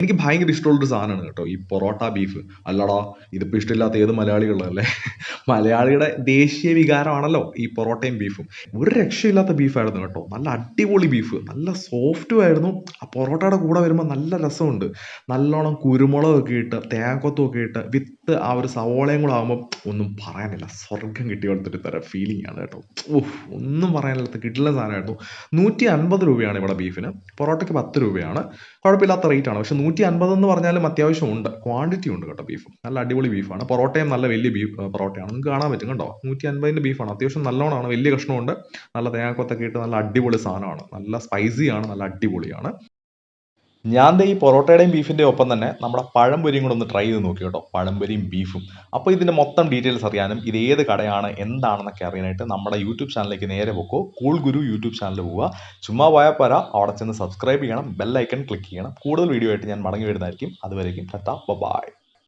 എനിക്ക് ഭയങ്കര ഇഷ്ടമുള്ളൊരു സാധനമാണ് കേട്ടോ ഈ പൊറോട്ട ബീഫ്. അല്ലടാ ഇതിപ്പോൾ ഇഷ്ടമില്ലാത്ത ഏത് മലയാളികളല്ലേ? മലയാളിയുടെ ദേശീയ വികാരമാണല്ലോ ഈ പൊറോട്ടയും ബീഫും. ഒരു രക്ഷയില്ലാത്ത ബീഫായിരുന്നു കേട്ടോ. നല്ല അടിപൊളി ബീഫ്, നല്ല സോഫ്റ്റും ആയിരുന്നു. ആ പൊറോട്ടയുടെ കൂടെ വരുമ്പോൾ നല്ല രസമുണ്ട്. നല്ലോണം കുരുമുളകൊക്കെ ഇട്ട് തേങ്ങക്കൊത്തും ഒക്കെ ഇട്ട് വിത്ത് ആ ഒരു സവോളയും കൂടെ ആകുമ്പോൾ ഒന്നും പറയാനില്ല, സ്വർഗം കിട്ടിയ പോലത്തെ ഒരു തരം ഫീലിംഗ് ആണ് കേട്ടോ. ഓഹ്, ഒന്നും പറയാനില്ലാത്ത കിട്ടുന്ന സാധനമായിരുന്നു. 150 രൂപയാണ് ഇവിടെ ബീഫിന്. പൊറോട്ടയ്ക്ക് 10 രൂപയാണ്. കുഴപ്പമില്ലാത്ത റേറ്റാണ്. പക്ഷെ 150 എന്ന് പറഞ്ഞാലും അത്യാവശ്യം ഉണ്ട്, ക്വാണ്ടിറ്റി ഉണ്ട് കേട്ടോ ബീഫ്. നല്ല അടിപൊളി ബീഫാണ്. പൊറോട്ടയും നല്ല വലിയ ബീഫ് പൊറോട്ടയാണ്, നിങ്ങൾക്ക് കാണാൻ പറ്റും കണ്ടോ. 150ൻ്റെ ബീഫാണ്, അത്യാവശ്യം നല്ലോണമാണ്, വലിയ കഷ്ണമുണ്ട്. നല്ല തേങ്ങാക്കൊത്തൊക്കെ ഇട്ട് നല്ല അടിപൊളി സാധനമാണ്. നല്ല സ്പൈസിയാണ്, നല്ല അടിപൊളിയാണ്. ഞാൻ ദേ ഈ പൊറോട്ടയുടെയും ബീഫിൻ്റെയും ഒപ്പം തന്നെ നമ്മുടെ പഴംപൊരിയും കൂടെ ഒന്ന് ട്രൈ ചെയ്ത് നോക്കി കേട്ടോ. പഴംപൊരിയും ബീഫും. അപ്പോൾ ഇതിൻ്റെ മൊത്തം ഡീറ്റെയിൽസ് അറിയാനും ഇത് ഏത് കടയാണ് എന്താണെന്നൊക്കെ അറിയാനായിട്ട് നമ്മുടെ യൂട്യൂബ് ചാനലിലേക്ക് നേരെ പോക്കോ. കൂൾ ഗുരു യൂട്യൂബ് ചാനൽ പോവുക. ചുമ്മാ പോയാൽ പോരാ, അവിടെ ചെന്ന് സബ്സ്ക്രൈബ് ചെയ്യണം, ബെൽ ഐക്കൺ ക്ലിക്ക് ചെയ്യണം. കൂടുതൽ വീഡിയോ ആയിട്ട് ഞാൻ മടങ്ങി വരുന്നതായിരിക്കും. അതുവരേക്കും ടാറ്റാ, ബൈ.